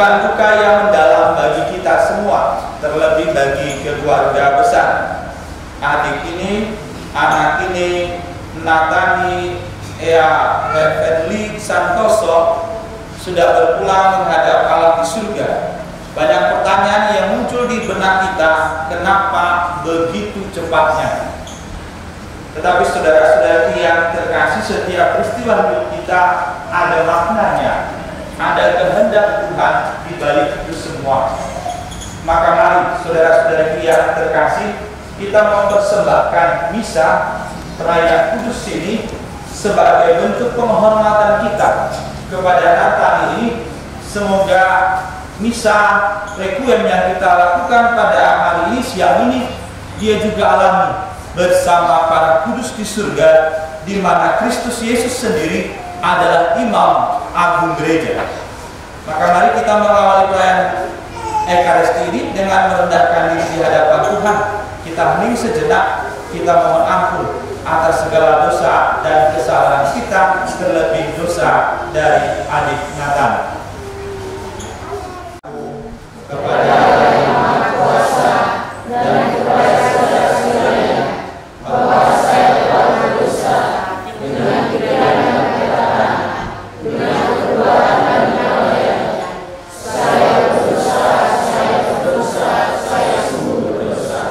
duka yang mendalam bagi kita semua, terlebih bagi keluarga besar. Adik ini, anak ini, Natani Fedli Santoso sudah berpulang menghadap Allah di surga. Banyak pertanyaan yang muncul di benak kita, kenapa begitu cepatnya? Tetapi saudara-saudari yang terkasih, setiap peristiwa hidup kita ada maknanya, ada kehendak Tuhan di balik itu semua. Maka mari saudara-saudari yang terkasih, kita mempersembahkan misa perayaan kudus ini sebagai bentuk penghormatan kita kepada Natal ini. Semoga misa requiem yang kita lakukan pada hari ini, siang ini, dia juga alami bersama para kudus di surga, di mana Kristus Yesus sendiri adalah Imam Agung Gereja. Maka mari kita mengawali perayaan Ekaristi ini dengan merendahkan diri di hadapan Tuhan. Kita hening sejenak, kita mohon ampun atas segala dosa dan kesalahan kita, terlebih dosa dari adik Nathan. Kepada Yang Maha Kuasa dan kepada saudara-saudaranya, bahwa saya telah berdosa dengan pikiran dan perkataan, dengan perbuatan dan kelalaian. Saya berdosa, saya sungguh berdosa.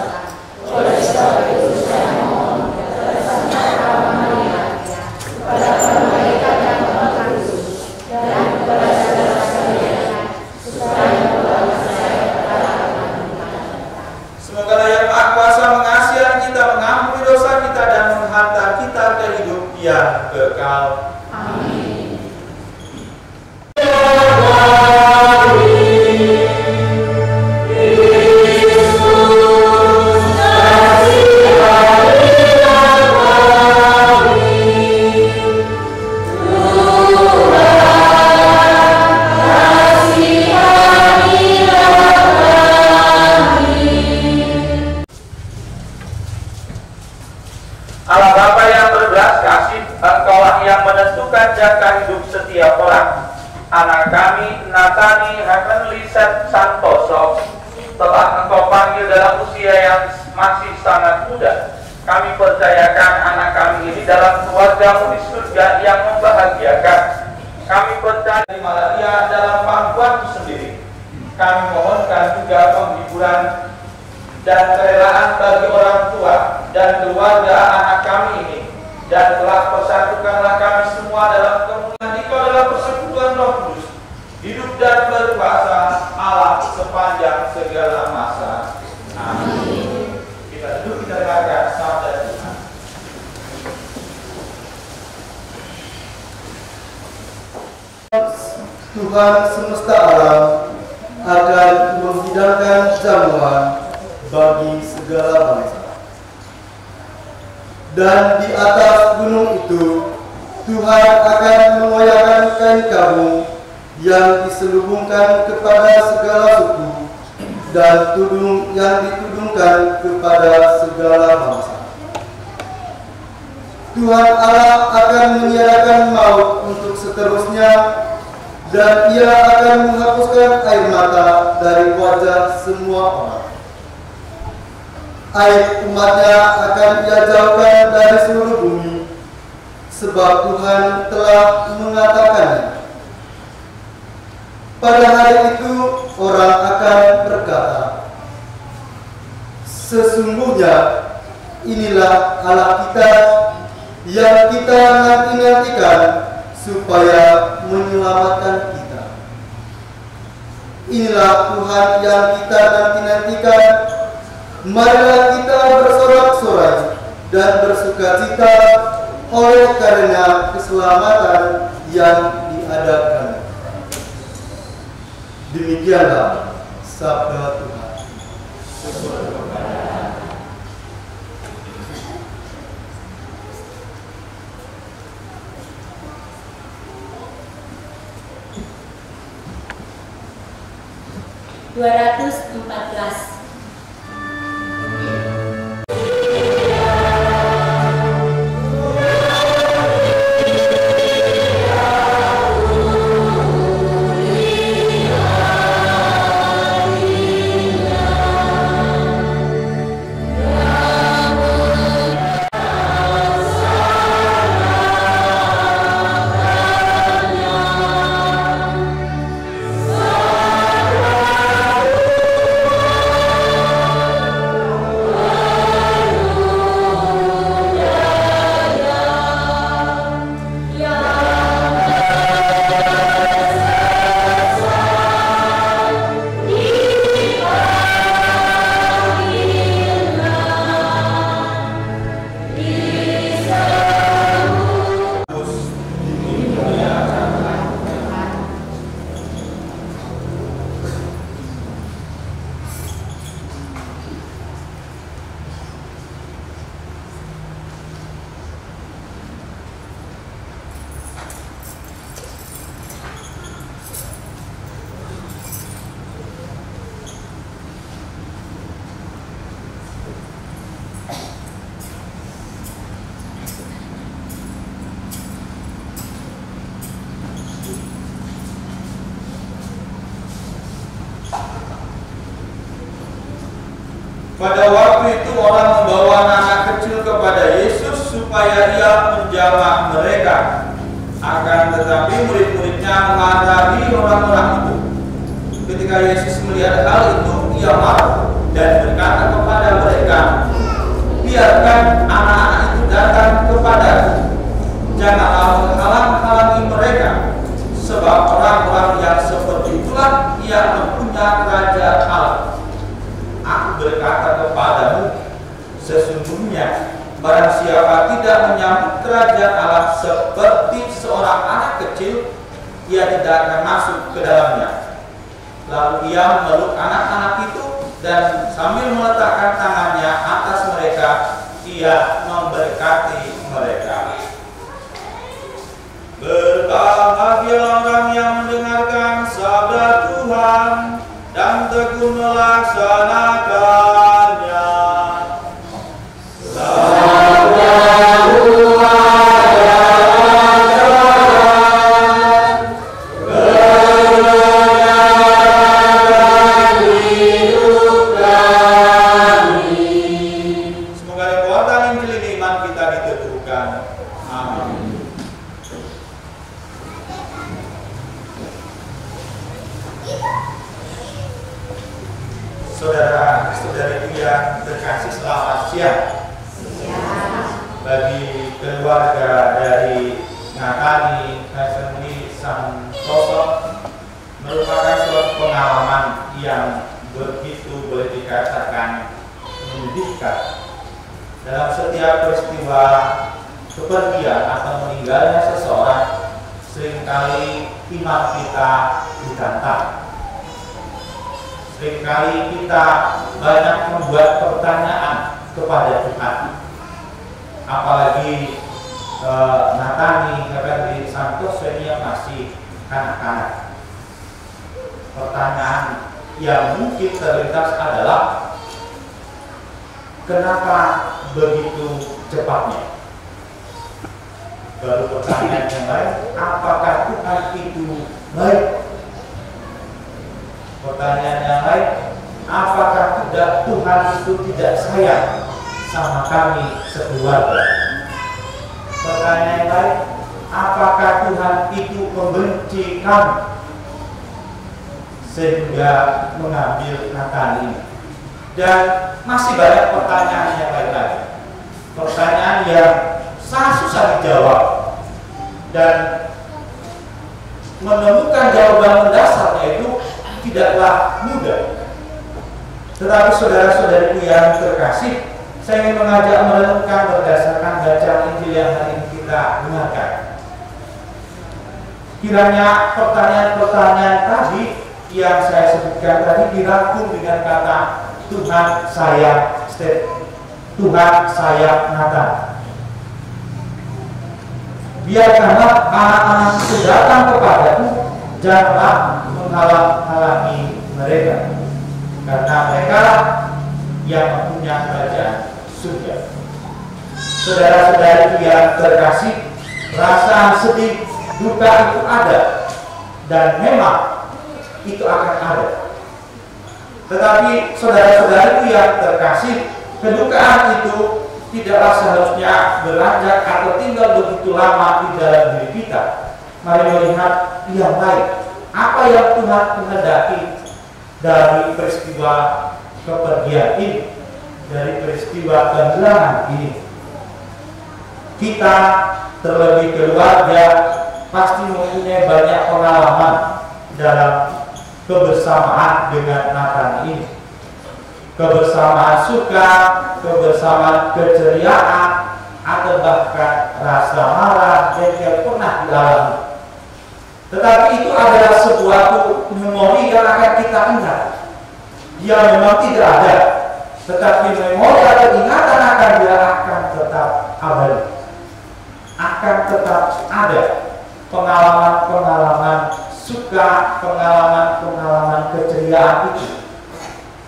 Oleh sebab itu saya mohon kepada Santa Maria, kepada para malaikat yang terkudus, dan kepada saudara-saudaranya, supaya doa saya terkabul. Semoga Yang Maha Kuasa mengasihi kita, mengampuni dosa kita, dan menghantar kita ke hidup yang kekal. Amin. Allah Bapa yang berbelas kasih, Engkaulah yang menentukan jangka hidup setiap orang. Anak kami, Natani Heavenly Santoso, telah Engkau panggil dalam usia yang masih sangat muda. Kami percayakan anak kami ini dalam keluarga di surga yang membahagiakan. Kami percaya di Maria dalam pangkuanku sendiri. Kami mohonkan juga penghiburan dan kerelaan bagi orang tua dan keluarga anak kami ini, dan telah persatukanlah kami semua dalam kemuliaan Engkau dalam persekutuan Roh Kudus, hidup dan berkuasa Allah sepanjang segala masa. Amin. Kita duduk, kita dengarkan sabda Tuhan. Tuhan semesta alam akan menghidangkan jamuan bagi segala bangsa. Dan di atas gunung itu, Tuhan akan mengoyakkan kain kamu yang diselubungkan kepada segala suku, dan tudung yang ditudungkan kepada segala bangsa. Tuhan Allah akan meniadakan maut untuk seterusnya, dan Ia akan menghapuskan air mata dari wajah semua orang. Aib umatnya akan Ia jauhkan dari seluruh bumi, sebab Tuhan telah mengatakannya. Pada hari itu orang akan berkata, sesungguhnya inilah Allah kita yang kita nanti-nantikan supaya menyelamatkan kita. Inilah Tuhan yang kita nanti-nantikan. Marilah kita bersorak-sorai dan bersukacita oleh karena keselamatan yang diadakan. Demikianlah sabda Tuhan. (214) Hallelujah. Pada waktu itu orang membawa anak kecil kepada Yesus supaya ia menjamah mereka. Akan tetapi murid-muridnya menghadapi orang-orang itu. Ketika Yesus melihat hal itu, ia marah dan berkata kepada mereka, biarkan anak-anak itu datang kepadaku, janganlah menghalang-halangi mereka, sebab orang-orang yang seperti itulah yang mempunyai kerajaan Allah. Aku berkata kepadamu, sesungguhnya barang siapa tidak menyambut kerajaan Allah seperti seorang anak kecil, ia tidak akan masuk ke dalamnya. Lalu ia memeluk anak-anak itu dan sambil meletakkan tangannya atas mereka, ia memberkati mereka. Berbahagia orang yang mendengarkan sabda Tuhan dan tekun melaksanakannya. Sabda Tuhan. Saudara-saudariku yang terkasih, selamat siang. Bagi keluarga dari Nathani Heavenly Santoso merupakan suatu pengalaman yang begitu boleh dikatakan menyedihkan. Dalam setiap peristiwa kepergian atau meninggalnya seseorang, seringkali iman kita ditantang. Seringkali kita banyak membuat pertanyaan kepada Tuhan. Apalagi Nathani Heavenly Santoso ini yang masih kanak-kanak. Pertanyaan yang mungkin terlintas adalah, kenapa begitu cepatnya? Baru pertanyaan yang lain, apakah Tuhan itu baik? Pertanyaan yang lain, apakah tidak Tuhan itu tidak sayang sama kami sekeluarga? Pertanyaan yang lain, apakah Tuhan itu membenci kami sehingga mengambil Nathani? Dan masih banyak pertanyaan yang lain lagi. Pertanyaan yang sangat susah dijawab dan menemukan jawaban mendasarnya itu tidaklah mudah. Tetapi saudara-saudariku yang terkasih, saya ingin mengajak merenungkan berdasarkan bacaan Injil yang hari ini kita dengarkan. Kiranya pertanyaan-pertanyaan tadi yang saya sebutkan tadi dirangkum dengan kata Tuhan sayang Tuhan sayang Nathan. Biarkanlah anak-anak itu datang kepadaku, janganlah menghalang-halangi mereka, karena mereka yang mempunyai kerajaan surga. Saudara-saudari yang terkasih, rasa sedih, duka itu ada, dan memang itu akan ada. Tetapi saudara-saudari yang terkasih, kedukaan itu tidaklah seharusnya beranjak atau tinggal begitu lama di dalam diri kita. Mari melihat yang lain. Apa yang Tuhan menghendaki dari peristiwa kepergian ini, dari peristiwa kehilangan ini? Kita terlebih keluarga pasti mempunyai banyak pengalaman dalam kebersamaan dengan Nathan ini. Kebersamaan suka, kebersamaan keceriaan, atau bahkan rasa marah yang pernah dialami. Tetapi itu adalah sebuah memori yang akan kita ingat. Dia memang tidak ada, tetapi memori atau ingatan akan dia akan tetap abadi. Akan tetap ada pengalaman-pengalaman suka, pengalaman-pengalaman keceriaan itu.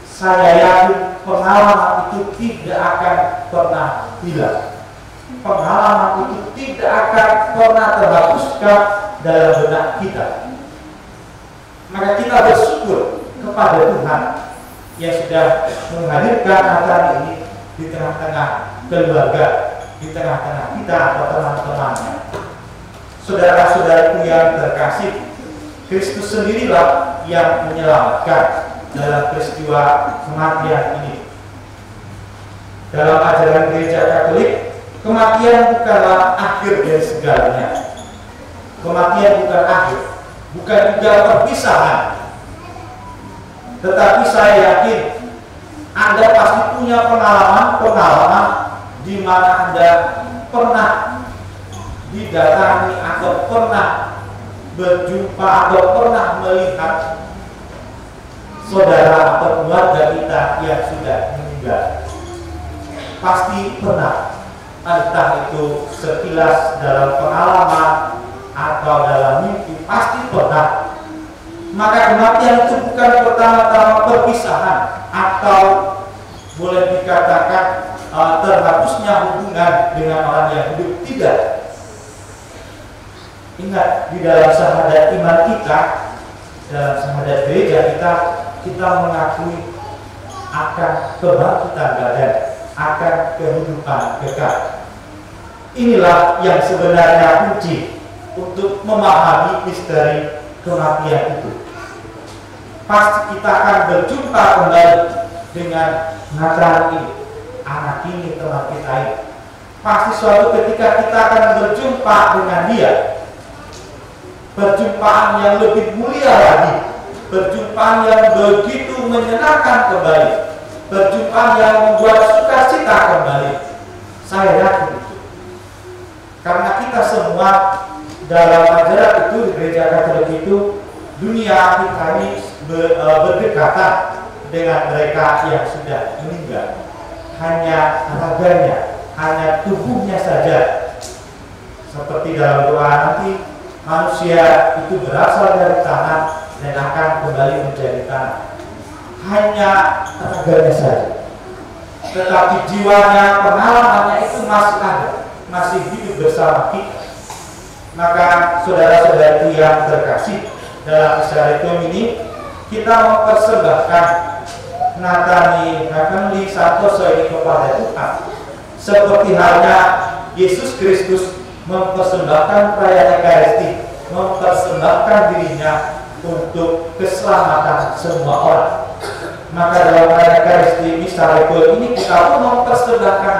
Saya yakin pengalaman itu tidak akan pernah hilang. Pengalaman itu tidak akan pernah terhapuskan dalam benak kita. Maka kita bersyukur kepada Tuhan yang sudah menghadirkan Nathan ini di tengah-tengah keluarga, di tengah-tengah kita atau teman-temannya. Saudara-saudariku yang terkasih, Kristus sendirilah yang menyelamatkan dalam peristiwa kematian ini. Dalam ajaran gereja Katolik, kematian bukanlah akhir dari segalanya. Kematian bukan akhir, bukan juga perpisahan. Tetapi saya yakin Anda pasti punya pengalaman di mana Anda pernah didatangi atau pernah berjumpa atau pernah melihat saudara atau keluarga kita yang sudah meninggal. Pasti pernah, entah itu sekilas dalam pengalaman atau dalam mimpi, pasti pernah. Maka kematian itu bukan pertama-tama perpisahan atau boleh dikatakan terhapusnya hubungan dengan orang yang hidup. Tidak. Ingat, di dalam syahadat iman kita, dalam syahadat gereja kita mengakui akan kebangkitan badan, akan kehidupan kekal. Inilah yang sebenarnya kunci untuk memahami misteri kematian itu. Pasti kita akan berjumpa kembali dengan Nathan ini, anak ini, teman kita ini. Pasti suatu ketika kita akan berjumpa dengan dia. Perjumpaan yang lebih mulia lagi, perjumpaan yang begitu menyenangkan kembali, perjumpaan yang membuat sukacita kembali. Saya yakin itu, karena kita semua dalam ajaran itu di gereja Katolik itu, dunia kita ini berdekatan dengan mereka yang sudah meninggal. Hanya raganya, hanya tubuhnya saja. Seperti dalam doa nanti, manusia itu berasal dari tanah dan akan kembali menjadi tanah. Hanya raganya saja, tetapi jiwanya, pengalamannya itu masih ada, masih hidup bersama kita. Maka saudara-saudari yang terkasih, dalam Isaritum ini kita mempersembahkan Nathani Heavenly Santoso ini kepada Tuhan, seperti halnya Yesus Kristus mempersembahkan perayaan Ekaristi, mempersembahkan dirinya untuk keselamatan semua orang. Maka dalam perayaan Ekaristi Misericordia ini kita pun mempersembahkan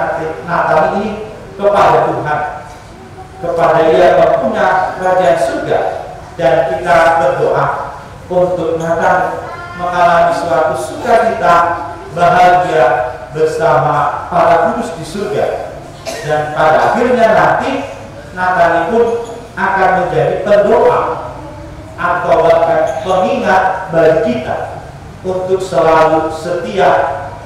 Natal ini kepada Tuhan, kepada Dia yang punya kerajaan surga, dan kita berdoa untuk Natal mengalami suatu sukacita, bahagia bersama para kudus di surga, dan pada akhirnya nanti Natal pun akan menjadi pendoa atau bahkan pengingat bagi kita untuk selalu setia,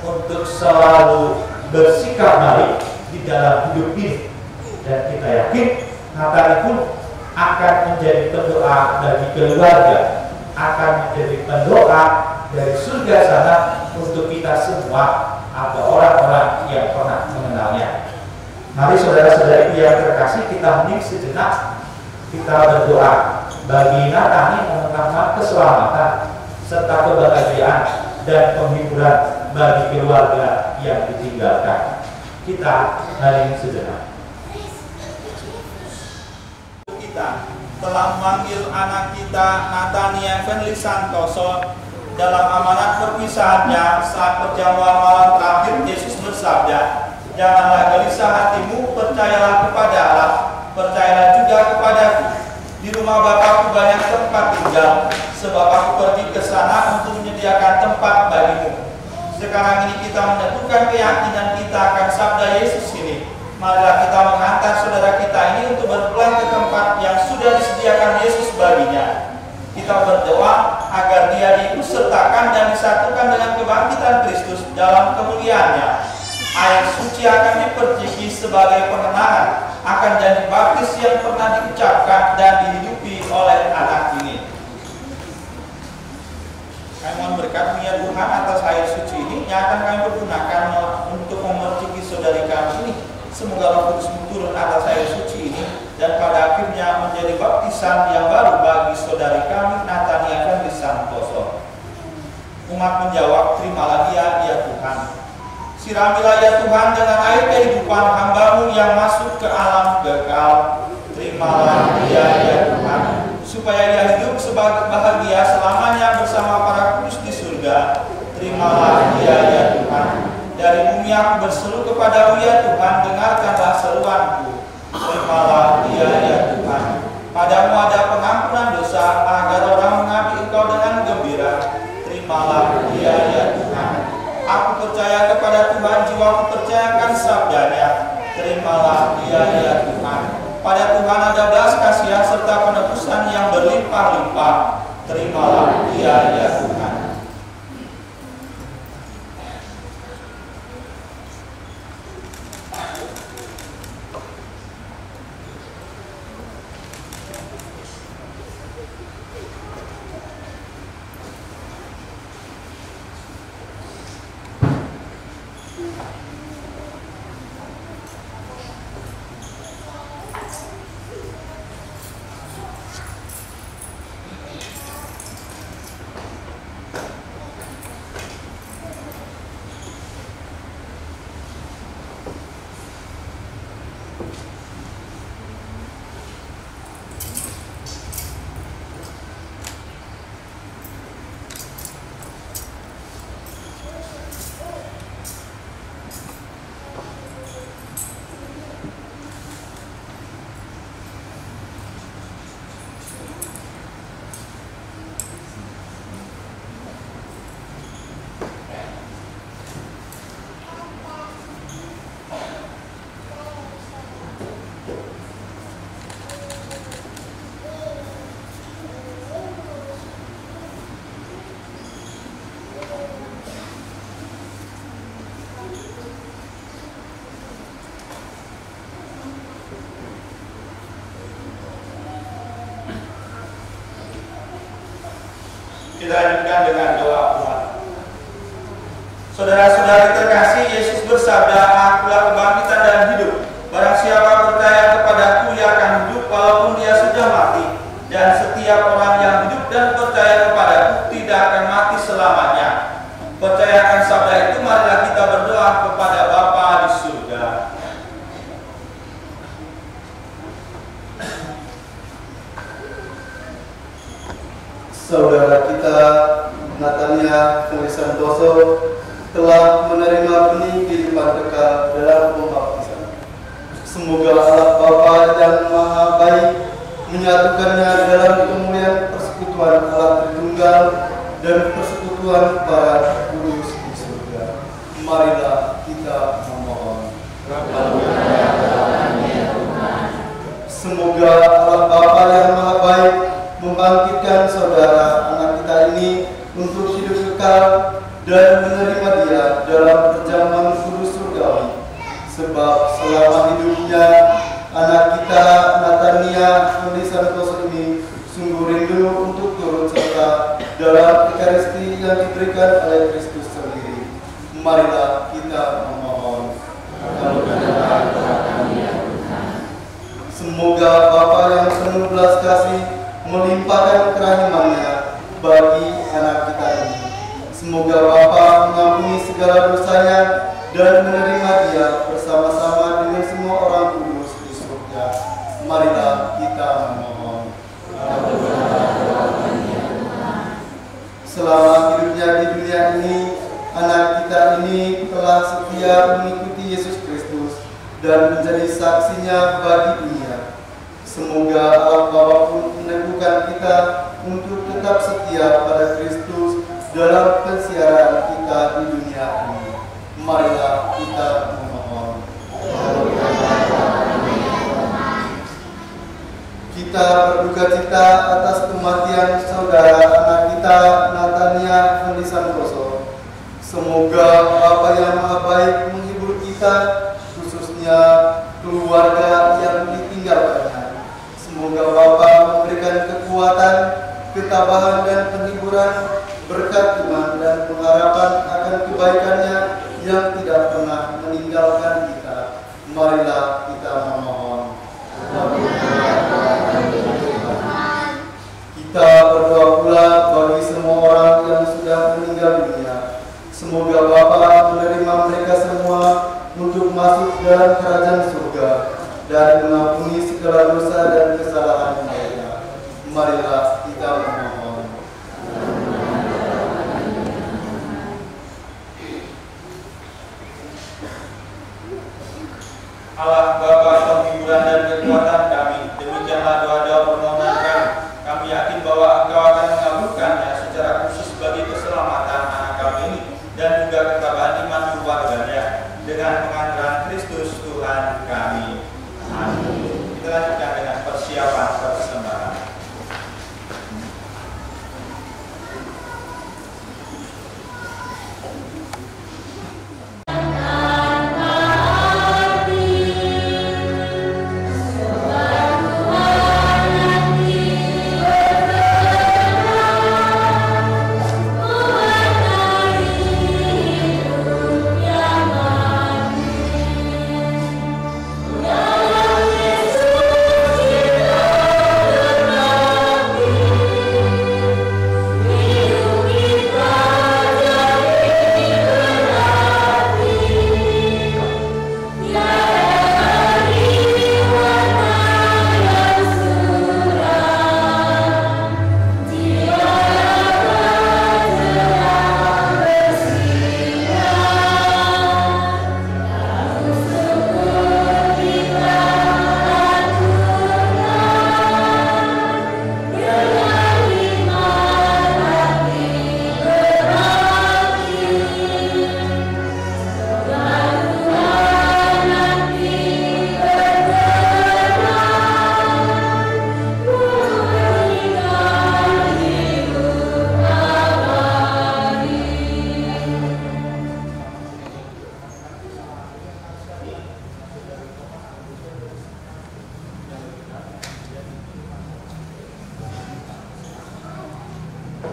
untuk selalu bersikap baik di dalam hidup ini. Dan kita yakin Natal pun akan menjadi pendoa bagi keluarga, akan menjadi pendoa dari surga sana untuk kita semua atau orang-orang yang pernah mengenalnya. Mari saudara-saudari yang terkasih, kita hening sejenak, kita berdoa bagi Nathani menetapkan keselamatan serta kebahagiaan dan penghiburan bagi keluarga yang ditinggalkan. Kita hening sejenak. Kita telah memanggil anak kita Nathani Heavenly Santoso dalam amanat perpisahannya saat perjamuan malam terakhir. Yesus bersabda, "Janganlah gelisah hatimu, percayalah kepada Allah, percayalah juga kepadaku. Di rumah Bapakku banyak tempat tinggal, sebab aku pergi ke sana untuk menyediakan tempat bagimu." Sekarang ini kita menentukan keyakinan kita akan sabda Yesus ini. Marilah kita menghantar saudara kita ini untuk berpulang ke tempat yang sudah disediakan Yesus baginya. Kita berdoa agar dia diikutsertakan dan disatukan dengan kebangkitan Kristus dalam kemuliaannya. Air suci akan diperciki sebagai pengenangan akan janji baptis yang pernah diucapkan dan dihidupi oleh anak ini. Kami mohon berkat ya Tuhan atas air suci ini yang akan kami pergunakan untuk memerciki saudari kami ini. Semoga Roh Kudus turun atas air suci ini dan pada akhirnya menjadi baptisan yang baru bagi saudari kami Nathani Heavenly Santoso. Umat menjawab, terimalah dia, ya Tuhan. Siramilah ya Tuhan dengan air kehidupan hamba-Mu yang masuk ke alam kekal. Terimalah dia, ya Tuhan, supaya ia hidup sebagai bahagia selamanya bersama para kudus di surga. Terimalah dia, ya Tuhan. Dari bumi aku berseru kepada-Mu, ya Tuhan, dengarkanlah seruanku. Terimalah dia, ya Tuhan. Padamu ada pengampunan dosa, agar orang mengabdi Engkau dengan gembira. Terimalah dia, ya Tuhan. Aku percaya kepada Tuhan, jiwaku percayakan sabdanya. Terimalah dia, ya Tuhan. Pada Tuhan ada belas kasihan serta penebusan yang berlimpah-limpah. Terimalah dia, ya Tuhan. Kita lanjutkan dengan doa Tuhan. Saudara-saudari terkasih, Yesus bersabda, "Akulah kebangkitan dan hidup. Barang siapa percaya kepadaku, ia akan hidup walaupun dia sudah mati. Dan setiap orang yang hidup dan percaya kepadaku tidak akan mati selamanya." Percayakan sabda itu, marilah kita berdoa kepada Bapa di surga. Saudara kita Natania Santoso telah menerima benih kehidupan kekal dalam pembaptisan. Semoga Allah Bapa yang Maha Baik menyatukannya dalam kemuliaan persekutuan Allah Tritunggal dan persekutuan para kudus di surga. Marilah kita memohon. Semoga Allah Bapa yang Maha Baik membangkitkan saudara anak kita ini untuk hidup kekal dan menerima dia dalam perjamuan kudus surgawi. Sebab selama hidupnya anak kita Natania Santoso ini sungguh rindu untuk turut serta dalam Ekaristi yang diberikan oleh Kristus sendiri. Marilah kita memohon. Semoga Bapa yang penuh belas kasih melimpahkan kerahimannya bagi anak kita ini. Semoga Bapa mengampuni segala dosanya dan menerima dia bersama-sama dengan semua orang kudus di surga. Marilah kita memohon. Selama hidupnya di dunia ini, anak kita ini telah setia mengikuti Yesus Kristus dan menjadi saksinya bagi dunia. Semoga Allah Bapa pun meneguhkan kita untuk tetap setia pada Kristus dalam pensiaran kita di dunia ini. Marilah kita memohon. Kita berduka cita atas kematian saudara anak kita Natania Santoso. Semoga Bapa yang Maha Baik menghibur kita, khususnya keluarga yang ditinggalkannya. Semoga Bapa memberikan kekuatan, ketabahan dan penghiburan, berkat iman dan pengharapan akan kebaikannya yang tidak pernah meninggalkan kita. Marilah kita memohon. Kita berdoa pula bagi semua orang yang sudah meninggal Semoga Bapa menerima mereka semua untuk masuk dalam kerajaan surga dan mengampuni segala dosa dan kesalahan mereka. Marilah kita memohon. Allah Bapa penghiburan dan kekuatan kami, demikianlah doa-doa permohonan kami. Kami yakin bahwa Engkau akan mengabulkannya secara khusus bagi keselamatan anak kami ini dan juga ketabahan iman keluarganya dengan penganggaran Kristus Tuhan kami. Amin. Kita lanjutkan dengan persiapan persembahan.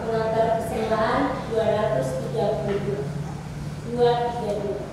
Pengantar persembahan 232. 232.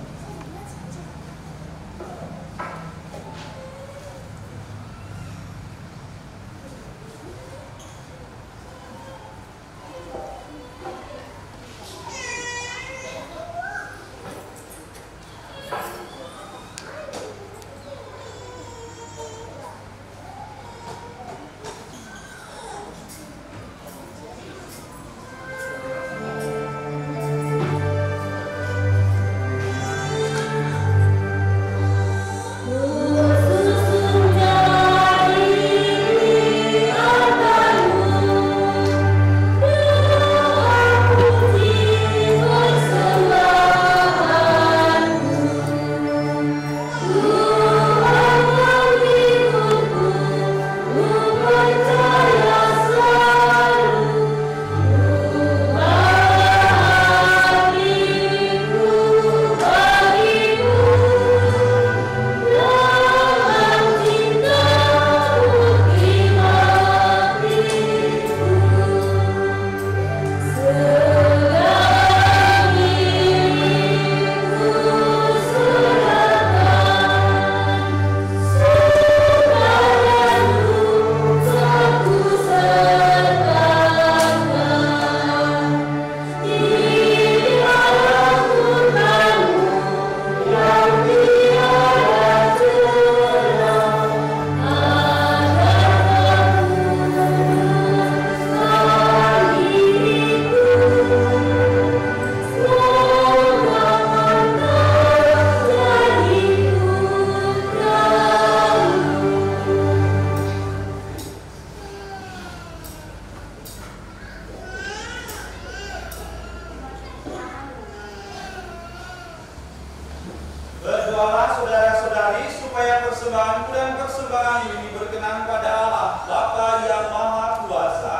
Berdoalah saudara-saudari supaya persembahanku dan persembahan ini berkenan pada Allah Bapa yang Maha Kuasa.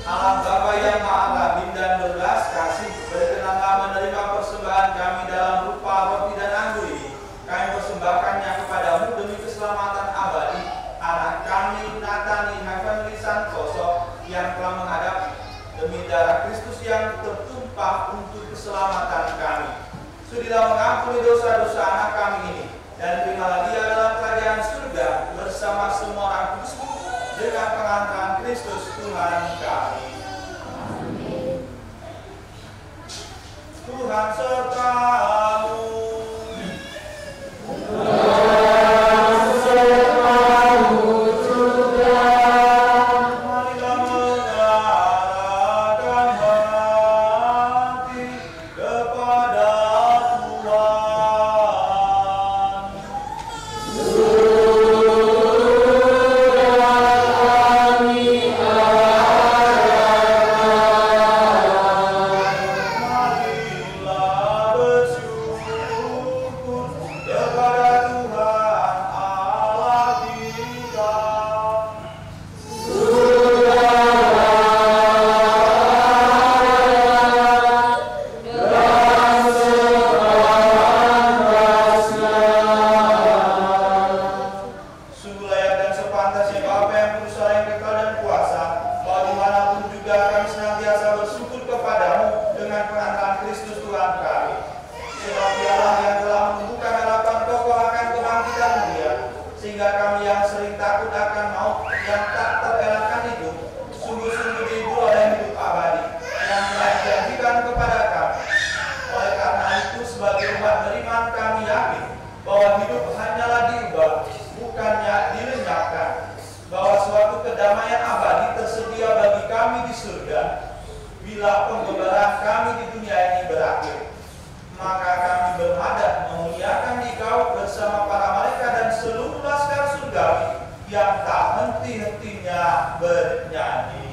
Allah Bapa yang Maha Rahim dan berbelas kasih, berkenanlah menerima persembahan kami dalam rupa roti dan anggur ini. Kami persembahkannya kepadamu demi keselamatan abadi anak kami Nathani Heavenly Santoso yang telah menghadap, demi darah Kristus yang tertumpah untuk keselamatan kami. bersama para malaikat dan seluruh laskar surgawi yang tak henti-hentinya bernyanyi.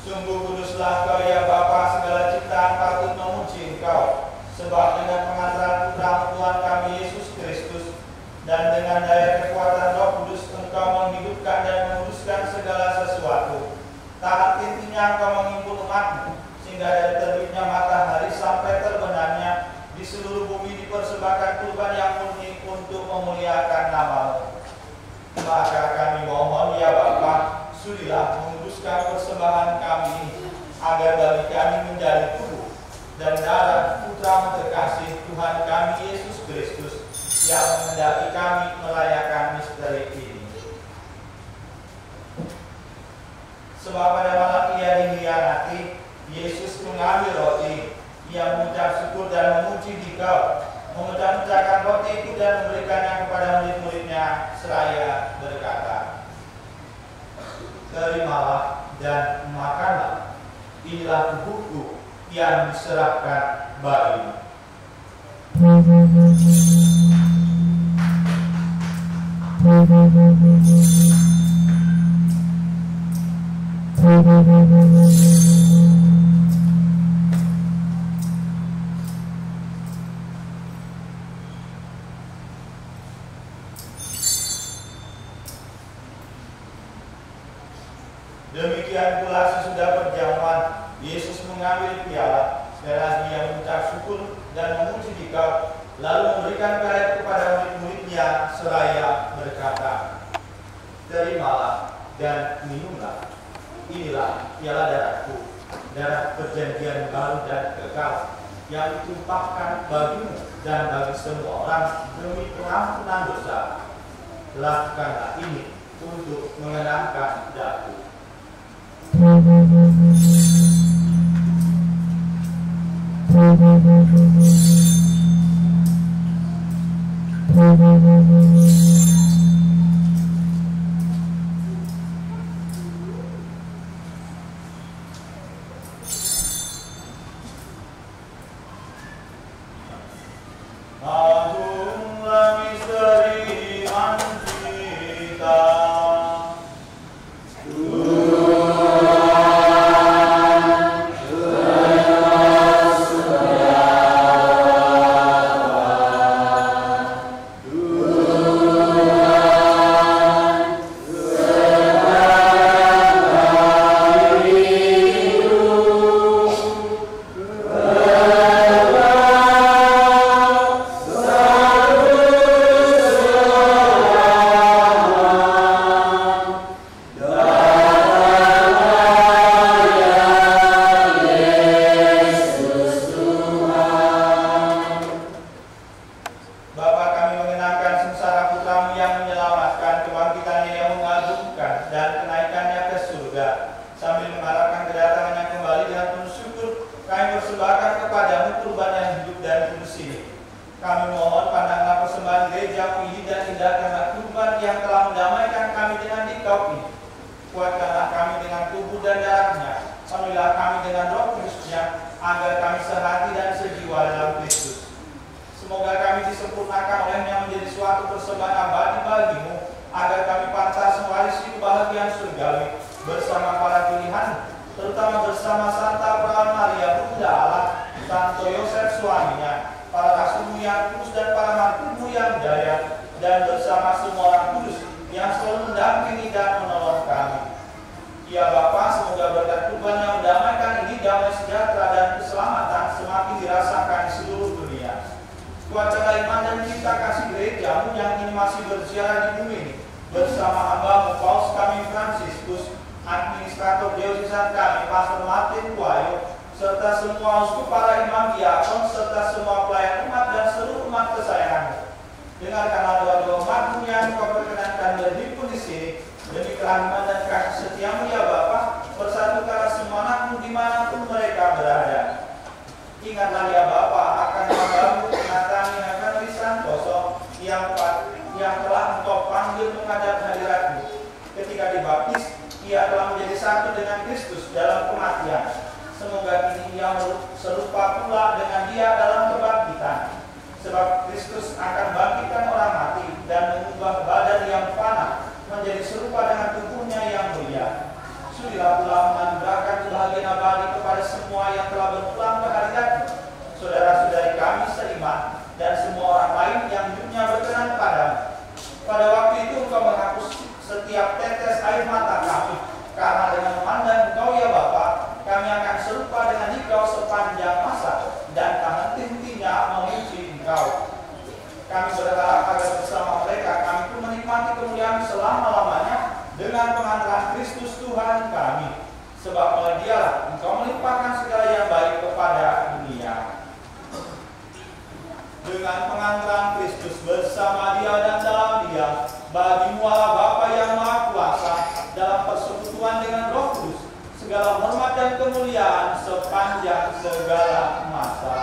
Sungguh kuduslah Kau ya Bapa, segala ciptaan patut memuji Engkau, sebab dengan pengantaran Putra Tuhan kami Yesus Kristus dan dengan daya kekuatan Roh Kudus Engkau menghidupkan dan menguruskan segala sesuatu. Tak henti-hentinya Engkau menghimpun umat-Mu, sehingga dari terbitnya matahari sampai terbenamnya di seluruh bumi dipersembahkan kurban yang murni untuk memuliakan nama-Mu. Maka kami mohon ya Bapa, sudilah menguduskan persembahan kami ini, agar bagi kami menjadi tubuh dan darah Putra terkasih Tuhan kami Yesus Kristus, yang menghendaki kami merayakan misteri ini. Sebab pada malam Ia dikhianati, Yesus mengambil roti, Ia mengucap syukur dan memuji Dikau, memecah-mecahkan roti itu dan memberikannya kepada murid-muridnya seraya berkata, terimalah dan makanlah, inilah tubuhku yang diserahkan bagimu. Demikian pula sesudah perjamuan, Yesus mengambil piala, sekali lagi Ia mengucap syukur dan memuji Dikau, lalu memberikan piala itu kepada murid-muridnya seraya berkata, terimalah dan minumlah, inilah piala darahku, darah perjanjian baru dan kekal, yang ditumpahkan bagimu dan bagi semua orang demi pengampunan dosa. Lakukanlah ini untuk mengenangkan daku. Agunglah misteri iman kita. Kami mohon pandanglah persembahan gereja ini dan indahkanlah kurban yang telah mendamaikan kami dengan Dikau ini. Kuatkanlah kami dengan tubuh dan darahnya, penuhilah kami dengan Roh Kudus-Nya, agar kami sehati dan sejiwa dalam Kristus. Semoga kami disempurnakan olehnya menjadi suatu persembahan abadi bagimu, agar kami pantas mewarisi kebahagiaan surgawi bersama para pilihan, terutama bersama Santa Perawan Maria Bunda Allah, Santo Yosef suaminya, para rasulmu yang kudus dan para martirmu yang hidayat, dan bersama semua orang kudus yang selalu mendampingi dan menolong kami. Ya Bapa, semoga berkat Tuhan yang mendamaikan ini, damai sejahtera dan keselamatan semakin dirasakan di seluruh dunia. Kuatkanlah iman dan cinta kasih gerejamu yang kini masih berziarah di bumi ini, bersama hambamu Paus kami Fransiskus, administrator diocesan kami Pastor Martin Wahyu, serta semua uskup, para imam diakon, serta semua pelayan umat dan seluruh umat kesayangan. Dengarkanlah doa-doa umatmu yang kau perkenankan berhimpun di sini, demi kerahiman dan kasih setiamu ya Bapa, persatukanlah semua anakmu dimanapun mereka berada. Ingatlah ya Bapa akan hambamu Nathani Heavenly Santoso yang telah engkau panggil menghadap hadiratmu. Ketika dibaptis, ia telah menjadi satu dengan Kristus dalam kematian. Semoga kini ia serupa pula dengan dia dalam kebangkitan. Sebab Kristus akan bangkitkan orang mati dan mengubah badan yang fana menjadi serupa dengan tubuhnya yang mulia. Sudilah pula menganugerahkan kebahagiaan abadi kepada semua yang telah berpulang ke hadirat-Mu, saudara-saudari kami seiman, dan semua orang lain yang hidupnya berkenan padamu. Pada waktu itu Engkau menghapus setiap tetes air mata kami, karena dengan memandang Engkau ya Bapa, kami akan serupa dengan Engkau sepanjang masa, dan tak henti-hentinya memuji Engkau. Kami berharap agar bersama mereka kami pun menikmati kemuliaan selama-lamanya dengan pengantaran Kristus Tuhan kami. Sebab oleh Dialah Engkau melimpahkan segala yang baik kepada dunia. Dengan pengantaran Kristus bersama Dia dan dalam Dia, bagi-Mu Allah Bapa yang Maha Kuasa, dalam persekutuan dengan Roh Kudus, segala hormat dan kemuliaan sepanjang segala masa.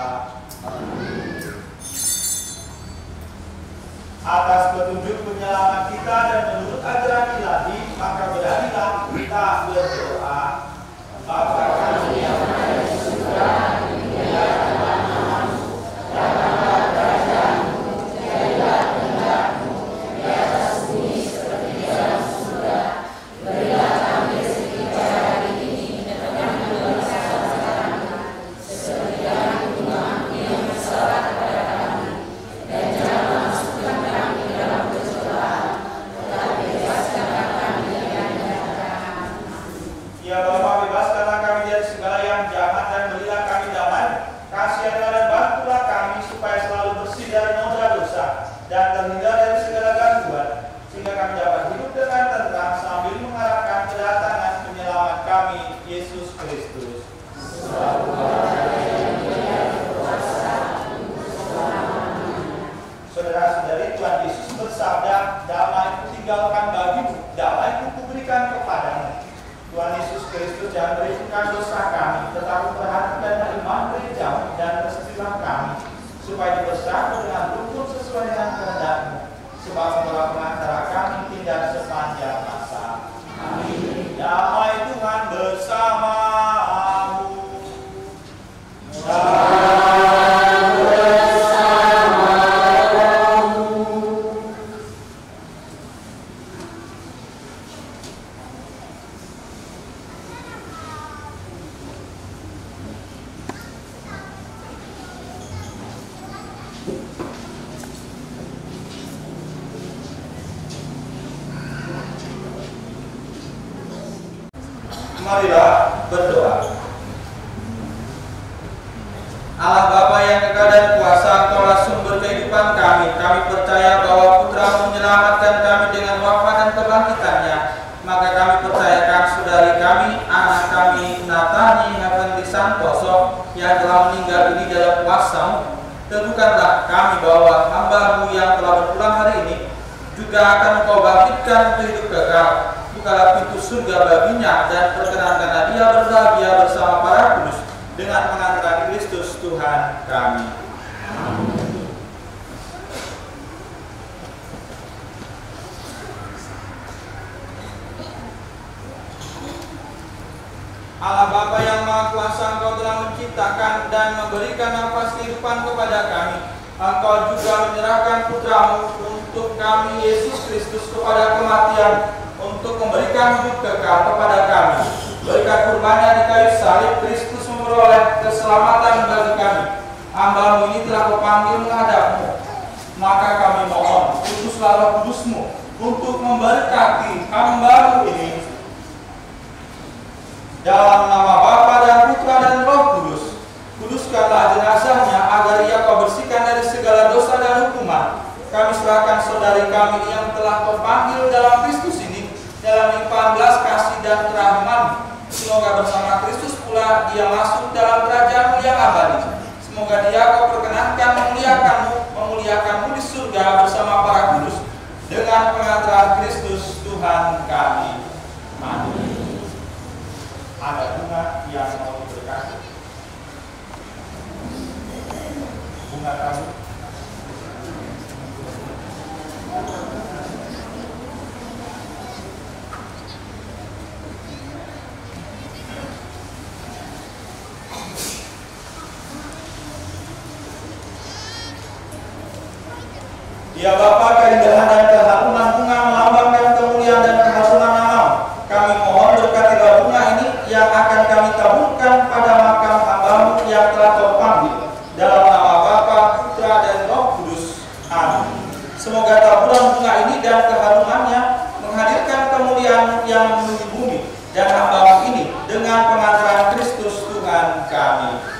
Atas petunjuk penyelamat kita dan menurut ajaran ilahi, maka beranilah kita berdoa. Bapa kami yang ada di surga, dimuliakanlah namamu, datanglah kerajaanmu, jadilah kehendakmu di atas bumi seperti di dalam surga. Berilah kami rezeki pada hari ini, dan ampunilah dosa kami, seperti kami mengampuni yang bersalah kepada kami, dan janganlah masukkan kami ke dalam pencobaan, tetapi bebaskanlah kami dari yang jahat. Ya Bapa, bebaskanlah kami dari segala yang jahat dan berilah kami damai. Kasihanlah dan bantulah kami supaya selalu bersih dari noda dosa dan terhindar dari segala gangguan, sehingga kami dapat hidup dengan tenang sambil mengharapkan kedatangan penyelamat kami, Yesus Kristus. Saudara-saudari, Tuhan Yesus bersabda, damai tinggalkan bagimu, damai kuberikan kepadamu. Tuhan Yesus Kristus jangan berikan dosa kami, tetapi perhatikanlah iman gerejamu dan restuilah kami, supaya bersatu dengan rukun sesuai dengan kehendak-Mu, sebab Engkau pengantara kami tindak sepanjang masa. Amin. Damai Tuhan bersamamu. Marilah berdoa. Allah Bapa yang kekal dan kuasa, Engkaulah sumber kehidupan kami. Kami percaya bahwa Putra menyelamatkan kami dengan wafat dan kebangkitannya. Maka kami percayakan saudari kami, anak kami Nathani Heavenly Santoso yang telah meninggal ini dalam kuasa-Mu. Teguhkanlah kami bahwa hamba-Mu yang telah berpulang hari ini juga akan Engkau bangkitkan untuk hidup kekal. Bukalah pintu surga baginya dan perkenankanlah dia berbahagia bersama para kudus dengan pengantaran Kristus Tuhan kami. Amin. Allah Bapa yang Maha Kuasa, Engkau telah menciptakan dan memberikan nafas kehidupan kepada kami. Engkau juga menyerahkan Putra-Mu untuk kami, Yesus Kristus, kepada kematian, untuk memberikan hidup kekal kepada kami. Berkat kurbannya di kayu salib, Kristus memperoleh keselamatan bagi kami. Hamba-Mu ini telah Kau panggil menghadap-Mu. Maka kami mohon, utuslah Roh Kudus-Mu untuk memberkati hamba ini. Dalam nama Bapa dan Putra dan Roh Kudus, kuduskanlah jenazahnya agar ia Kau bersihkan dari segala dosa dan hukuman. Kami serahkan saudari kami yang telah Kau panggil dalam Kristus ini, dalam limpahan belas kasih dan kerahiman. Semoga bersama Kristus pula dia masuk dalam kerajaan yang abadi. Semoga dia Kau perkenankan memuliakanmu di surga bersama para kudus dengan pengantaran Kristus Tuhan kami. Amin. Ada bunga yang mau diberkati. Bunga kamu. Ya Bapa, keindahan dan keharuman bunga melambangkan kemuliaan dan kehasulan nama. Kami mohon berkatilah bunga ini yang akan kami taburkan pada makam hamba-Mu yang telah Kau panggil. Dalam nama Bapa, Putra dan Roh Kudus. Amin. Semoga taburan bunga ini dan keharumannya menghadirkan kemuliaan yang memenuhi bumi dan hamba-Mu ini dengan pengantaran Kristus Tuhan kami.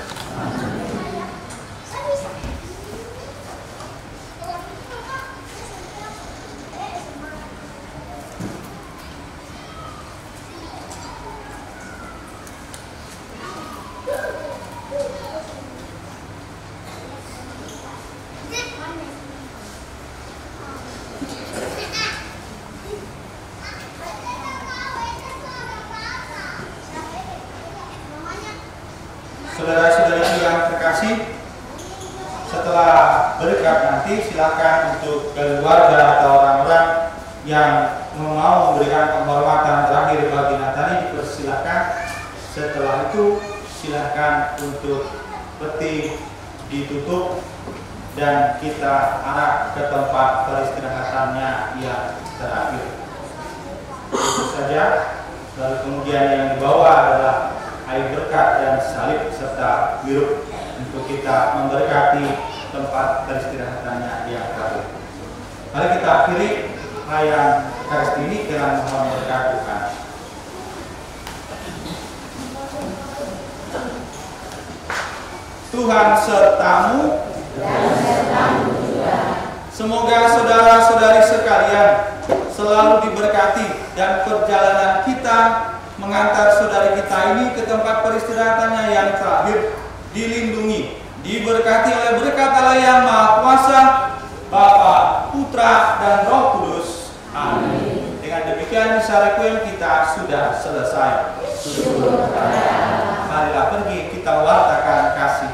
Saudara-saudari yang terkasih, setelah berkat nanti silakan untuk keluarga atau orang-orang yang mau memberikan penghormatan terakhir bagi Natani dipersilakan. Setelah itu silakan untuk peti ditutup dan kita arah ke tempat peristirahatannya yang terakhir. Itu saja. Lalu kemudian yang dibawa adalah air berkat dan salib serta biru untuk kita memberkati tempat peristirahatannya yang terakhir. Mari kita akhiri rayaan Ekaristi ini dengan mohon berkat Tuhan. Tuhan sertamu dan sertamu juga. Semoga saudara-saudari sekalian selalu diberkati dan perjalanan kita mengantar saudari kita ini ke tempat peristirahatannya yang terakhir dilindungi, diberkati oleh berkat Allah yang Maha Kuasa, Bapa, Putra, dan Roh Kudus. Amin. Dengan demikian misa requiem kita sudah selesai. Marilah pergi kita wartakan kasih